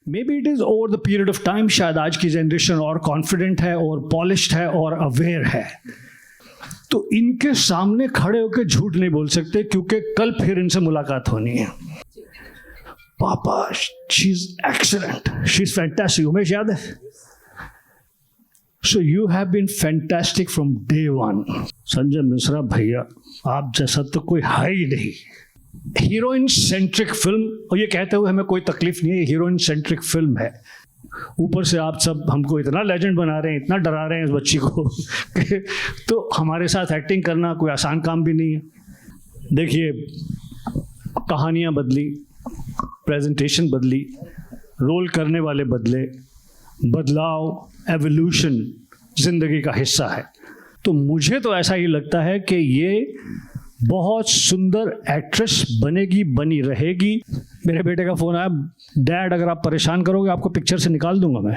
May be it is over the period of time, शायद आज की जनरेशन और कॉन्फिडेंट है और पॉलिश्ड है और अवेयर है, तो इनके सामने खड़े होकर झूठ नहीं बोल सकते क्योंकि कल फिर इनसे मुलाकात होनी है। पापा, she is excellent, she is fantastic. Umesh याद है? So you have been fantastic from day one. Sanjay Mishra भैया, आप जैसा तो कोई है ही नहीं। हीरोइन सेंट्रिक फिल्म, और ये कहते हुए हमें कोई तकलीफ नहीं है, हीरोइन सेंट्रिक फिल्म है। ऊपर से आप सब हमको इतना लेजेंड बना रहे हैं, इतना डरा रहे हैं इस बच्ची को तो हमारे साथ एक्टिंग करना कोई आसान काम भी नहीं है। देखिए, कहानियाँ बदली, प्रेजेंटेशन बदली, रोल करने वाले बदले, बदलाव, एवोल्यूशन जिंदगी का हिस्सा है। तो मुझे तो ऐसा ही लगता है कि ये बहुत सुंदर एक्ट्रेस बनेगी, बनी रहेगी। मेरे बेटे का फोन आया, डैड अगर आप परेशान करोगे आपको पिक्चर से निकाल दूंगा मैं।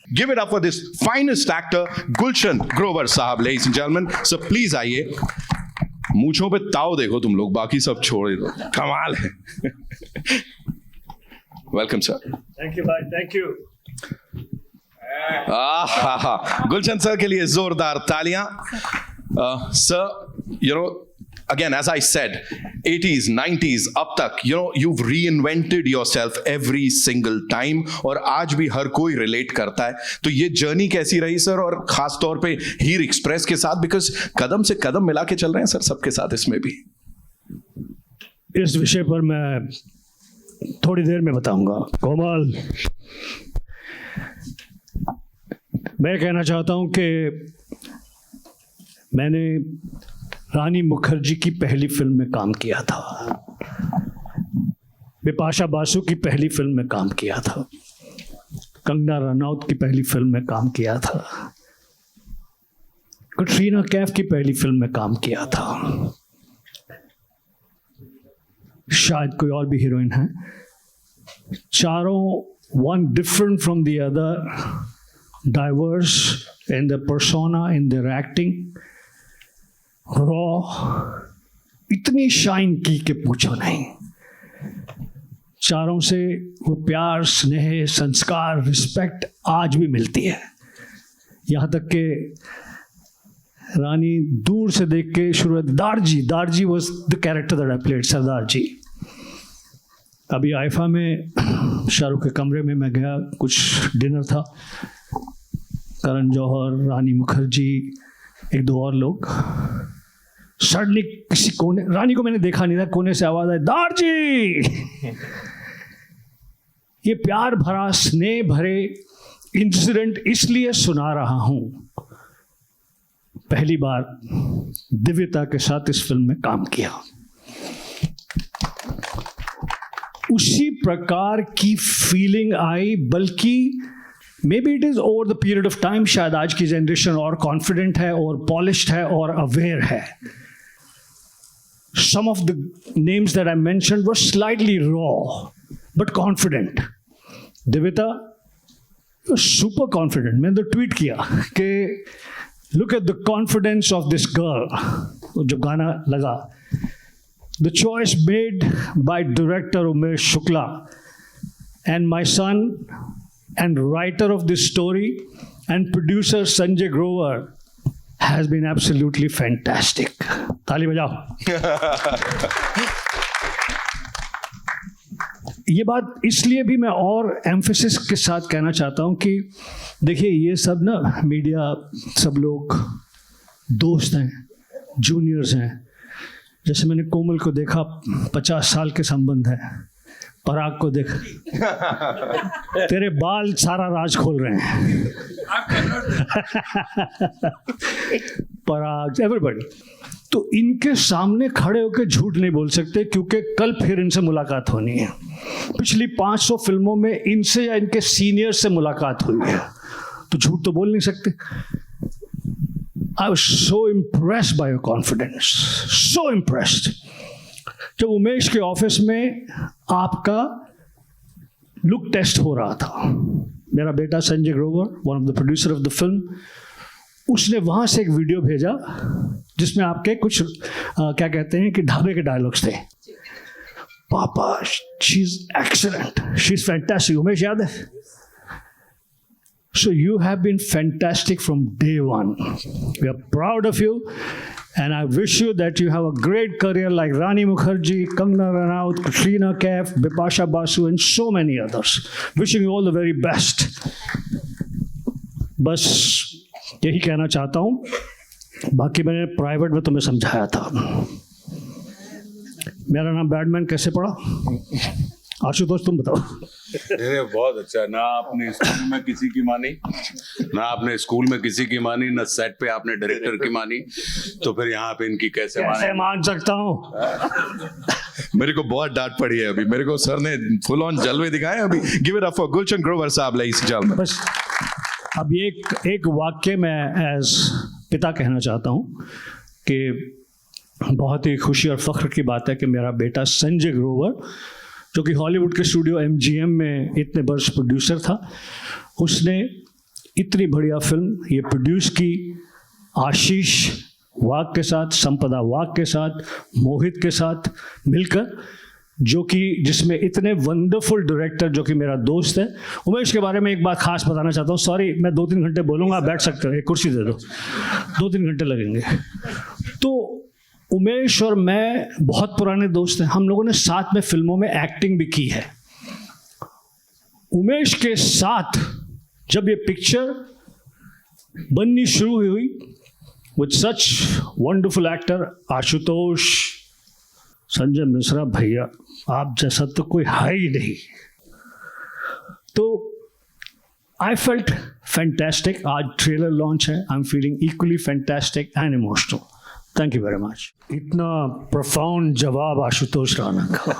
Give it up for this finest actor, Gulshan Grover साहब, ladies and gentlemen. So please आइए। मूंछों पे ताव देखो तुम लोग, बाकी सब छोड़ दो, कमाल है। Welcome sir. थैंक यू भाई, थैंक यू। गुलशन सर के लिए जोरदार तालियां। Sir, you know, again, as I said, 80s, 90s, अब तक, you know, you've reinvented yourself every single time, और आज भी हर कोई रिलेट करता है। तो ये जर्नी कैसी रही सर, और खास तौर पे हीर एक्सप्रेस के साथ, बिकॉज कदम से कदम मिला के चल रहे हैं सर सबके साथ इसमें भी। इस विषय पर मैं थोड़ी देर में बताऊंगा। कोमल, मैं कहना चाहता हूं कि मैंने रानी मुखर्जी की पहली फिल्म में काम किया था, बिपाशा बासु की पहली फिल्म में काम किया था, कंगना रनौत की पहली फिल्म में काम किया था, कटरीना कैफ की पहली फिल्म में काम किया था, शायद कोई और भी हीरोइन है। चारों one different from the other, diverse in the persona, in their acting, raw, इतनी शाइन की कि पूछो नहीं। चारों से वो प्यार, स्नेह, संस्कार, रिस्पेक्ट आज भी मिलती है। यहाँ तक कि रानी दूर से देख के शुरू, Darji was the character that I played, Sardar ji. अभी आइफा में शाहरुख के कमरे में मैं गया, कुछ डिनर था, करण जौहर, रानी मुखर्जी, एक दो और लोग। सडनली किसी कोने, रानी को मैंने देखा नहीं था, कोने से आवाज आई, दारजी। ये प्यार भरा, स्नेह भरे इंसिडेंट इसलिए सुना रहा हूं, पहली बार दिव्यता के साथ इस फिल्म में काम किया। उसी प्रकार की फीलिंग आई, बल्कि may be it is over the period of time, शायद आज की जनरेशन और कॉन्फिडेंट है और पॉलिश्ड है और अवेयर है। Some of the names that I mentioned were slightly raw, but confident. Divita was super confident. मैंने तो ट्वीट किया कि look at the confidence of this girl. जो गाना लगा, the choice made by director Umesh Shukla and my son and writer of this story and producer Sanjay Grover has been absolutely fantastic. ताली बजाओ। ये बात इसलिए भी मैं और एम्फेसिस के साथ कहना चाहता हूँ कि देखिए, ये सब ना मीडिया, सब लोग दोस्त हैं, जूनियर्स हैं। जैसे मैंने कोमल को देखा, 50 साल के संबंध है। पराग को देख, तेरे बाल सारा राज खोल रहे हैं। पराग, एवरीबॉडी। तो इनके सामने खड़े होकर झूठ नहीं बोल सकते क्योंकि कल फिर इनसे मुलाकात होनी है। पिछली 500 फिल्मों में इनसे या इनके सीनियर से मुलाकात हुई है, तो झूठ तो बोल नहीं सकते। I was so impressed by your confidence, so impressed. जब उमेश के ऑफिस में आपका लुक टेस्ट हो रहा था, मेरा बेटा Sanjay Grover, one of the producer of the film, उसने वहाँ से एक वीडियो भेजा जिसमें आपके कुछ क्या कहते हैं कि ढाबे के डायलॉग्स थे। पापा, she is excellent, she is fantastic. Umesh याद है? So you have been fantastic from day one. We are proud of you, and I wish you that you have a great career like Rani Mukherjee, Kangana Ranaut, Katrina Kaif, Bipasha Basu, and so many others. Wishing you all the very best. बस यही कहना चाहता हूँ. बाकी मैंने private में तुम्हें समझाया था. मेरा नाम बैडमैन कैसे पड़ा? आशुतोष तुम बताओ. अरे बहुत अच्छा. ना आपने स्कूल में किसी की मानी, ना आपने स्कूल में किसी की मानी, ना सेट पे आपने डायरेक्टर की मानी, तो फिर यहाँ पे इनकी कैसे मान सकता हूँ? मेरे को बहुत डांट पड़ी है अभी. मेरे को सर ने फुल ऑन जलवे दिखाए अभी. Give it up for Gulshan Grover साहब. लेडीज एंड जेंटलमैन, बस अब एक वाक्य मैं एज पिता कहना चाहता हूँ कि बहुत ही खुशी और फख्र की बात है कि मेरा बेटा संजय ग्रोवर, जो कि हॉलीवुड के स्टूडियो MGM में इतने वर्ष प्रोड्यूसर था, उसने इतनी बढ़िया फिल्म ये प्रोड्यूस की आशीष वाघ के साथ, संपदा वाघ के साथ, मोहित के साथ मिलकर, जो कि जिसमें इतने वंडरफुल डायरेक्टर, जो कि मेरा दोस्त है. उमेश के बारे में एक बात खास बताना चाहता हूँ. सॉरी, मैं 2-3 घंटे बोलूँगा, आप बैठ सकते हो. एक कुर्सी दे दो, 2-3 घंटे लगेंगे. तो उमेश और मैं बहुत पुराने दोस्त हैं. हम लोगों ने साथ में फिल्मों में एक्टिंग भी की है. उमेश के साथ जब ये पिक्चर बननी शुरू हुई with such wonderful actor Ashutosh, Sanjay Mishra भैया, आप जैसा तो कोई है ही नहीं. तो आई फेल्ट फैंटास्टिक. आज ट्रेलर लॉन्च है. I am feeling equally fantastic and emotional. Thank you very much. इतना प्रोफाउंड जवाब आशुतोष राणा का.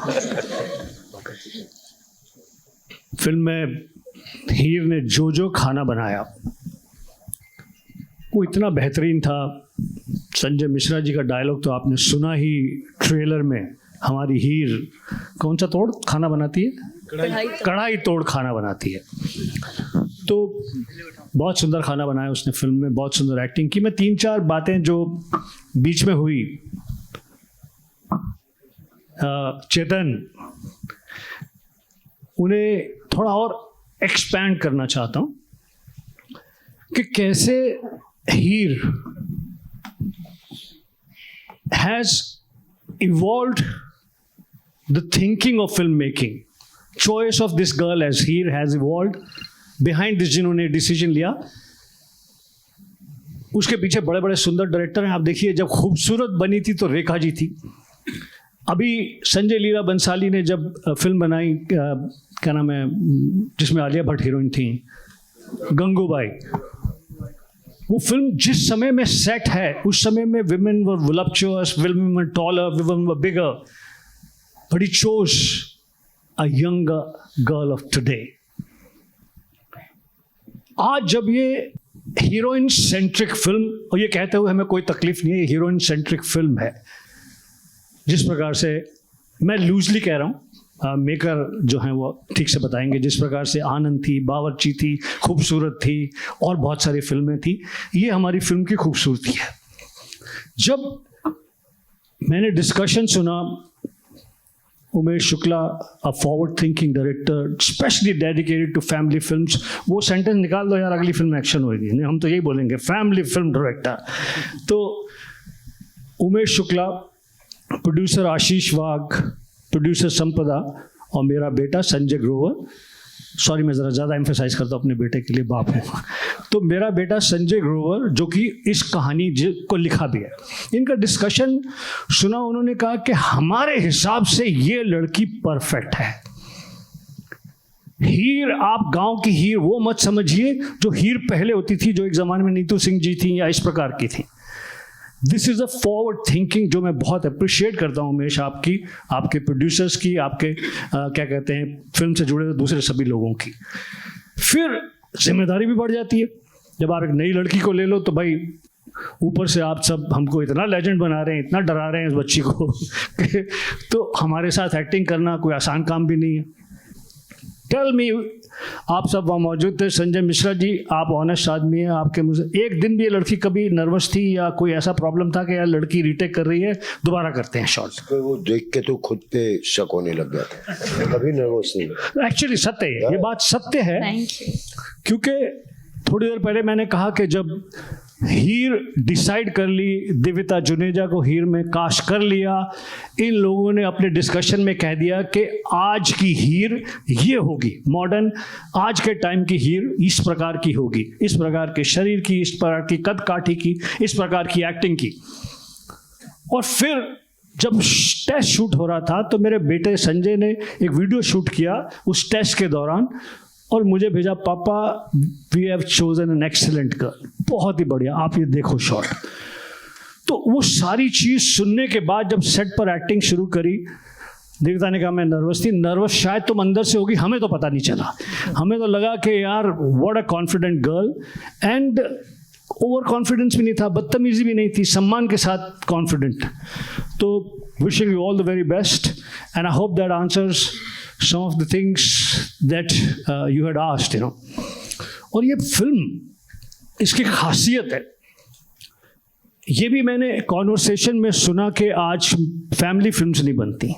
फिल्म में हीर ने जो खाना बनाया वो इतना बेहतरीन था. संजय मिश्रा जी का डायलॉग तो आपने सुना ही ट्रेलर में. हमारी हीर कौन सा तोड़ खाना बनाती है? कढ़ाई तोड़ खाना बनाती है. तो बहुत सुंदर खाना बनाया उसने फिल्म में, बहुत सुंदर एक्टिंग की. मैं 3-4 बातें जो बीच में हुई, चेतन, उन्हें थोड़ा और एक्सपैंड करना चाहता हूँ कि कैसे हीर has evolved the thinking of filmmaking. Choice of this girl as Heer has evolved. Behind this जिन्होंने डिसीजन लिया, उसके पीछे बड़े बड़े सुंदर डायरेक्टर हैं. आप देखिए, जब खूबसूरत बनी थी तो रेखा जी थी. अभी संजय लीला बंसाली ने जब फिल्म बनाई, क्या नाम है, जिसमें आलिया भट्ट हीरोइन थी, गंगूबाई, वो फिल्म जिस समय में सेट है, उस समय में women were voluptuous, women were taller, women were bigger, but he chose a younger girl of today. आज जब ये हीरोइन सेंट्रिक फिल्म, और ये कहते हुए हमें कोई तकलीफ नहीं है, ये हीरोइन सेंट्रिक फिल्म है. जिस प्रकार से, मैं लूजली कह रहा हूँ, मेकर जो हैं वो ठीक से बताएंगे, जिस प्रकार से आनंद थी, बावर्ची थी, खूबसूरत थी, और बहुत सारी फिल्में थी, ये हमारी फिल्म की खूबसूरती है. जब मैंने डिस्कशन सुना, Umesh Shukla, a forward thinking director specially dedicated to family films, वो सेंटेंस निकाल दो यार, अगली फिल्म एक्शन होगी. नहीं, हम तो यही बोलेंगे, फैमिली फिल्म डायरेक्टर. तो उमेश शुक्ला, प्रोड्यूसर आशीष वाघ, प्रोड्यूसर संपदा, और मेरा बेटा संजय ग्रोवर. सॉरी, मैं ज़रा ज़्यादा एम्फेसाइज करता हूँ अपने बेटे के लिए, बाप हूँ. तो मेरा बेटा संजय ग्रोवर, जो कि इस कहानी को लिखा भी है. इनका डिस्कशन सुना, उन्होंने कहा कि हमारे हिसाब से ये लड़की परफेक्ट है. हीर, आप गांव की हीर वो मत समझिए जो हीर पहले होती थी, जो एक ज़माने में नीतू सिंह जी थी या इस प्रकार की थी. This is a forward thinking जो मैं बहुत अप्रिशिएट करता हूँ उमेश, आपकी, आपके प्रोड्यूसर्स की, आपके क्या कहते हैं, फिल्म से जुड़े दूसरे सभी लोगों की. फिर जिम्मेदारी भी बढ़ जाती है. जब आप एक नई लड़की को ले लो तो भाई, ऊपर से आप सब हमको इतना लेजेंड बना रहे हैं, इतना डरा रहे हैं इस बच्ची को तो हमारे साथ एक्टिंग करना कोई आसान काम भी नहीं है. टेल मी, आप सब वहाँ मौजूद थे, संजय मिश्रा जी, आप ऑनेस्ट आदमी हैं, आपके मुझे एक दिन भी ये लड़की कभी नर्वस थी या कोई ऐसा प्रॉब्लम था कि यार लड़की रीटेक कर रही है, दोबारा करते हैं शॉट? वो देख के तो खुद पे शक होने लग गया था, कभी नर्वस नहीं। एक्चुअली सत्य है, ये बात सत्य है, थैंक यू। क्योंकि थोड़ी देर पहले मैंने कहा कि जब हीर डिसाइड कर ली, दिव्यता जुनेजा को हीर में कास्ट कर लिया, इन लोगों ने अपने डिस्कशन में कह दिया कि आज की हीर ये होगी, मॉडर्न आज के टाइम की हीर इस प्रकार की होगी, इस प्रकार के शरीर की, इस प्रकार की कद काठी की, इस प्रकार की एक्टिंग की। और फिर जब टेस्ट शूट हो रहा था तो मेरे बेटे संजय ने एक वीडियो शूट किया उस टेस्ट के दौरान और मुझे भेजा, पापा we have chosen an excellent girl, बहुत ही बढ़िया, आप ये देखो शॉट। तो वो सारी चीज़ सुनने के बाद जब सेट पर एक्टिंग शुरू करी, देवता ने कहा मैं नर्वस थी, नर्वस शायद तुम अंदर से होगी, हमें तो पता नहीं चला, हमें तो लगा कि यार what a confident girl, and over confidence भी नहीं था, बदतमीजी भी नहीं थी, सम्मान के साथ कॉन्फिडेंट। तो wishing you all the very best and I hope that answers some of the things that you had asked, you know. और ये फिल्म, इसकी खासियत है, ये भी मैंने कॉन्वर्सेशन में सुना कि आज फैमिली फिल्म्स नहीं बनती,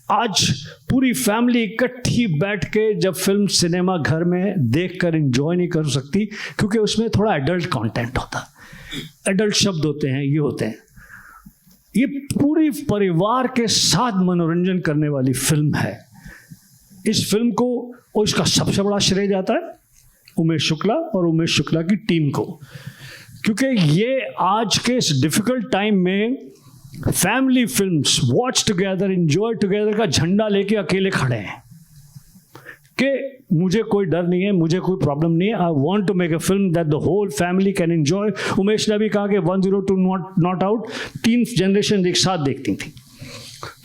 आज पूरी फैमिली इकट्ठी बैठ के जब फिल्म सिनेमा घर में देखकर एंजॉय नहीं कर सकती, क्योंकि उसमें थोड़ा एडल्ट कंटेंट होता है, एडल्ट शब्द होते हैं, ये होते हैं। ये पूरी परिवार के साथ मनोरंजन करने वाली फिल्म है। इस फिल्म को और इसका सबसे बड़ा श्रेय जाता है उमेश शुक्ला और उमेश शुक्ला की टीम को, क्योंकि ये आज के इस डिफिकल्ट टाइम में family films, watch together, enjoy together का झंडा लेके अकेले खड़े हैं कि मुझे कोई डर नहीं है, मुझे कोई प्रॉब्लम नहीं है, I want to make a film that the whole family can enjoy. Umesh ने भी कहा कि 102 नॉट आउट 3 जनरेशन एक साथ देखती थी।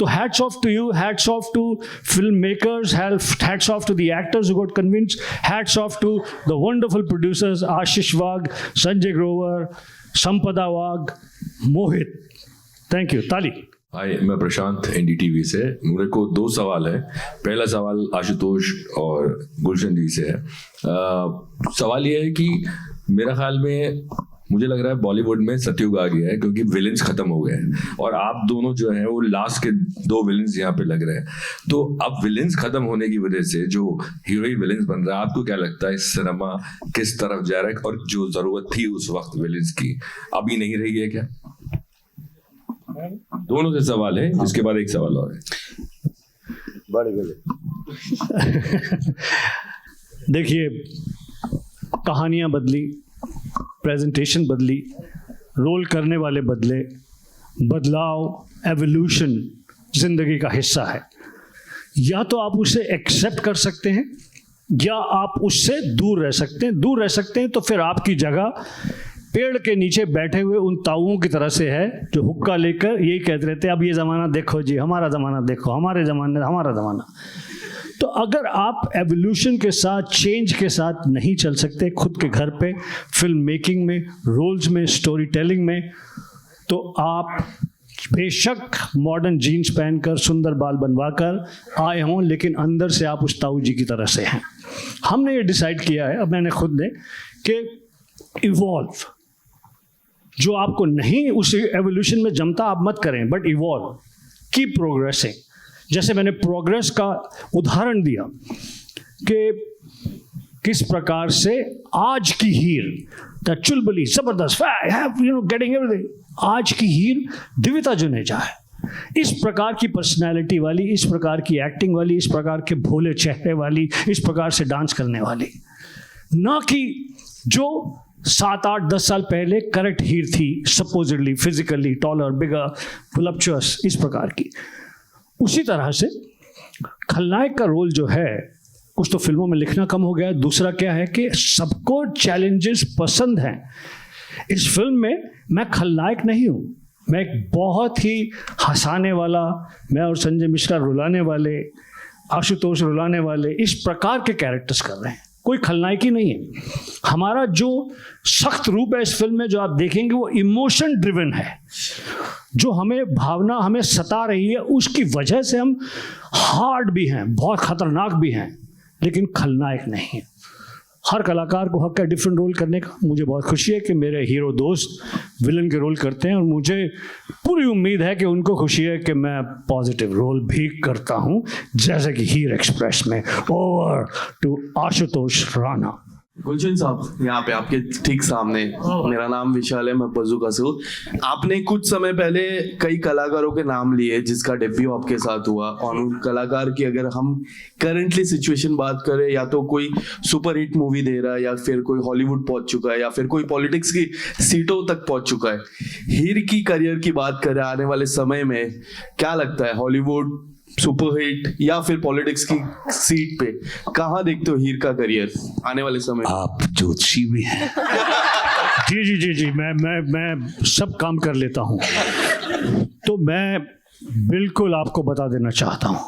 तो hats off to you, hats off to filmmakers, hats off to the actors who got convinced, hats off to the wonderful producers Ashish Wagh, Sanjay Grover, Sampada Wagh, Mohit. Thank you. ताली। हाय, मैं प्रशांत NDTV से। मेरे को 2 सवाल है। पहला सवाल आशुतोष और गुलशन जी से है। सवाल ये है कि मेरा ख्याल में मुझे लग रहा है बॉलीवुड में सतयुग आ गया है, क्योंकि विलेंस खत्म हो गए हैं और आप दोनों जो हैं वो लास्ट के 2 विलेंस यहाँ पे लग रहे हैं। तो अब विलेंस खत्म होने की वजह से जो हीरो विलेंस बन रहा है, आपको क्या लगता है सिनेमा किस तरफ जा रहा है, और जो जरूरत थी उस वक्त विलेंस की अभी नहीं रही है क्या? दोनों से सवाल है, इसके बाद एक सवाल और है। बड़े देखिए, कहानियां बदली, प्रेजेंटेशन बदली, रोल करने वाले बदले, बदलाव, एवोल्यूशन जिंदगी का हिस्सा है। या तो आप उसे एक्सेप्ट कर सकते हैं या आप उससे दूर रह सकते हैं। दूर रह सकते हैं तो फिर आपकी जगह पेड़ के नीचे बैठे हुए उन ताऊओं की तरह से है जो हुक्का लेकर यही कहते रहते हैं, अब ये ज़माना देखो जी, हमारा ज़माना देखो, हमारे ज़माने हमारा ज़माना। तो अगर आप एवोल्यूशन के साथ, चेंज के साथ नहीं चल सकते खुद के घर पे, फिल्म मेकिंग में, रोल्स में, स्टोरी टेलिंग में, तो आप बेशक मॉडर्न जीन्स पहनकर, सुंदर बाल बनवाकर आए हों, लेकिन अंदर से आप उस ताऊ जी की तरह से हैं। हमने ये डिसाइड किया है, अब मैंने खुद ने, कि इवॉल्व, जो आपको नहीं उस एवोल्यूशन में जमता आप मत करें, बट इवॉल्व, कीप प्रोग्रेसिंग। जैसे मैंने प्रोग्रेस का उदाहरण दिया कि किस प्रकार से आज की हीर, द चुलबुली, जबरदस्त, गेटिंग एवरीथिंग, आज की हीर दिव्यता जुनेजा है। इस प्रकार की पर्सनैलिटी वाली, इस प्रकार की एक्टिंग वाली, इस प्रकार के भोले चेहरे वाली, इस प्रकार से डांस करने वाली, ना कि जो 7, 8, 10 साल पहले करेक्ट हीर थी, सपोजिडली फिजिकली टॉलर, बिगर, वोलप्चुअस, इस प्रकार की। उसी तरह से खलनायक का रोल जो है, कुछ तो फिल्मों में लिखना कम हो गया है, दूसरा क्या है कि सबको चैलेंजेस पसंद हैं। इस फिल्म में मैं खलनायक नहीं हूँ, मैं एक बहुत ही हंसाने वाला, मैं और संजय मिश्रा रुलाने वाले, आशुतोष रुलाने वाले, इस प्रकार के कैरेक्टर्स कर रहे हैं, कोई खलनायकी नहीं है। हमारा जो सख्त रूप है इस फिल्म में, जो आप देखेंगे, वो इमोशन ड्रिवन है। जो हमें भावना हमें सता रही है, उसकी वजह से हम हार्ड भी हैं, बहुत खतरनाक भी हैं, लेकिन खलनायक नहीं है। हर कलाकार को हक है डिफरेंट रोल करने का। मुझे बहुत खुशी है कि मेरे हीरो दोस्त विलन के रोल करते हैं और मुझे पूरी उम्मीद है कि उनको खुशी है कि मैं पॉजिटिव रोल भी करता हूं, जैसे कि हीर एक्सप्रेस में। Over to Ashutosh Rana. गुलशन साहब, यहाँ पे आपके ठीक सामने, मेरा नाम विशाल है, मैं बजूका से हूँ। आपने कुछ समय पहले कई कलाकारों के नाम लिए जिसका डेब्यू आपके साथ हुआ, और उन कलाकार की अगर हम करंटली सिचुएशन बात करें, या तो कोई सुपर हिट मूवी दे रहा है, या फिर कोई हॉलीवुड पहुंच चुका है, या फिर कोई पॉलिटिक्स की सीटों तक पहुंच चुका है। हीर की करियर की बात करें आने वाले समय में, क्या लगता है, हॉलीवुड, सुपरहिट, या फिर पॉलिटिक्स की सीट पे कहां देखते हो हीर का करियर आने वाले समय? आप ज्योतिषी भी हैं। जी जी जी जी, मैं सब काम कर लेता हूँ। तो मैं बिल्कुल आपको बता देना चाहता हूँ,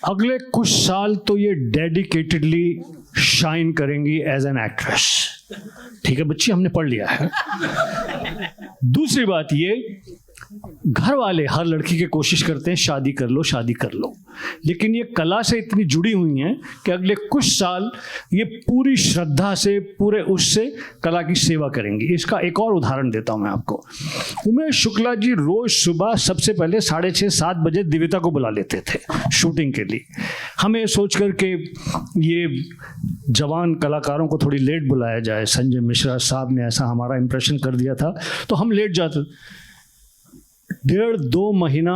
अगले कुछ साल तो ये डेडिकेटेडली शाइन करेंगी एज एन एक्ट्रेस। ठीक है बच्ची, हमने पढ़ लिया है। दूसरी बात ये, घर वाले हर लड़की की कोशिश करते हैं शादी कर लो शादी कर लो, लेकिन ये कला से इतनी जुड़ी हुई हैं कि अगले कुछ साल ये पूरी श्रद्धा से, पूरे उससे कला की सेवा करेंगी। इसका एक और उदाहरण देता हूं मैं आपको। उमेश शुक्ला जी रोज सुबह सबसे पहले 6:30-7 बजे दिव्यता को बुला लेते थे शूटिंग के लिए। हमें सोच कर के ये जवान कलाकारों को थोड़ी लेट बुलाया जाए, संजय मिश्रा साहब ने ऐसा हमारा इंप्रेशन कर दिया था, तो हम लेट जाते। 1.5-2 महीना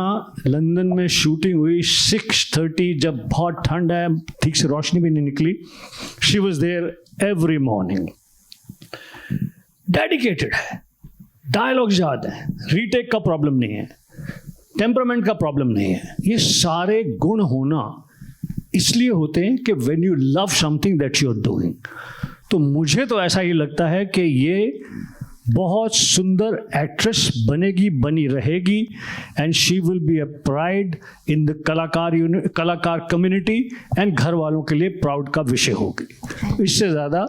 लंदन में शूटिंग हुई। 6:30 जब बहुत ठंड है, ठीक से रोशनी भी नहीं निकली, she was there every morning. Dedicated है, डायलॉग्स याद है, रीटेक का प्रॉब्लम नहीं है, टेम्परामेंट का प्रॉब्लम नहीं है। ये सारे गुण होना इसलिए होते हैं कि when you love something that you are doing. तो मुझे तो ऐसा ही लगता है कि ये बहुत सुंदर एक्ट्रेस बनेगी, बनी रहेगी, and she will be a pride in the कलाकार कम्युनिटी, एंड घर वालों के लिए प्राउड का विषय होगी। इससे ज़्यादा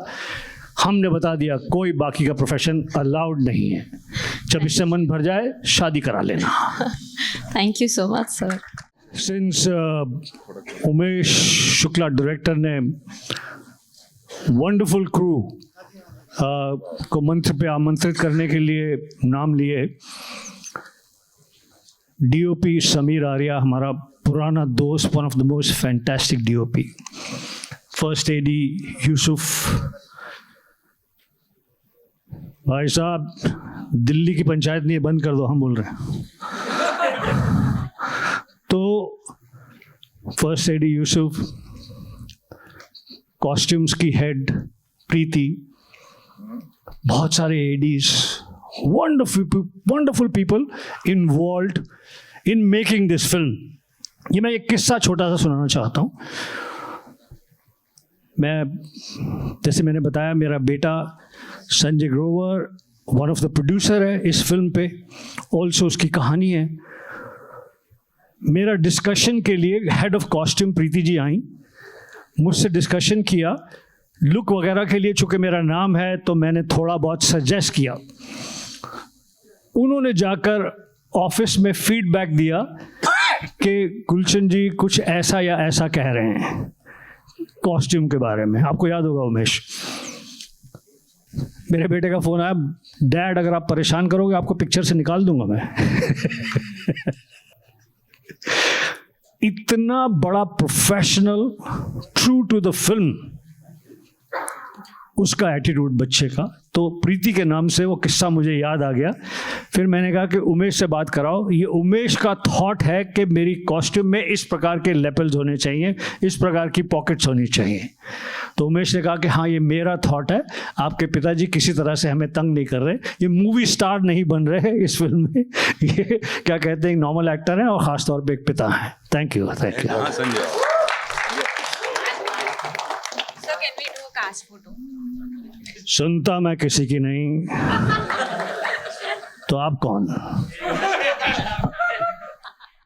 हमने बता दिया, कोई बाकी का प्रोफेशन अलाउड नहीं है। जब इससे मन भर जाए शादी करा लेना। Thank you so much sir. Since Umesh Shukla director ने वंडरफुल क्रू को मंच पे आमंत्रित करने के लिए नाम लिए, डीओपी समीर आर्या हमारा पुराना दोस्त, one of the most fantastic DOP, first AD Yusuf भाई साहब, दिल्ली की पंचायत नहीं है, बंद कर दो, हम बोल रहे हैं। तो फर्स्ट एडी यूसुफ, कॉस्ट्यूम्स की हेड प्रीति, बहुत सारे ADs, wonderful people involved in making this film. ये मैं एक किस्सा छोटा सा सुनाना चाहता हूँ। जैसे मैंने बताया, मेरा बेटा Sanjay Grover one of the producer है इस फिल्म पे, ऑल्सो उसकी कहानी है। मेरा डिस्कशन के लिए head of costume Preeti ji आई, मुझसे डिस्कशन किया लुक वगैरह के लिए। चूंकि मेरा नाम है तो मैंने थोड़ा बहुत सजेस्ट किया। उन्होंने जाकर ऑफिस में फीडबैक दिया कि गुलशन जी कुछ ऐसा या ऐसा कह रहे हैं कॉस्ट्यूम के बारे में। आपको याद होगा उमेश, मेरे बेटे का फोन आया, डैड अगर आप परेशान करोगे आपको पिक्चर से निकाल दूंगा मैं। इतना बड़ा professional, true to the film उसका एटीट्यूड बच्चे का। तो प्रीति के नाम से वो किस्सा मुझे याद आ गया। फिर मैंने कहा कि उमेश से बात कराओ। ये उमेश का थॉट है कि मेरी कॉस्ट्यूम में इस प्रकार के लेपल्स होने चाहिए, इस प्रकार की पॉकेट्स होनी चाहिए। तो उमेश ने कहा कि हाँ ये मेरा थॉट है, आपके पिताजी किसी तरह से हमें तंग नहीं कर रहे, ये मूवी स्टार नहीं बन रहे हैं इस फिल्म में, ये क्या कहते हैं नॉर्मल एक्टर हैं और ख़ासतौर पर एक पिता हैं। Thank you, thank you. सुनता मैं किसी की नहीं, तो आप कौन?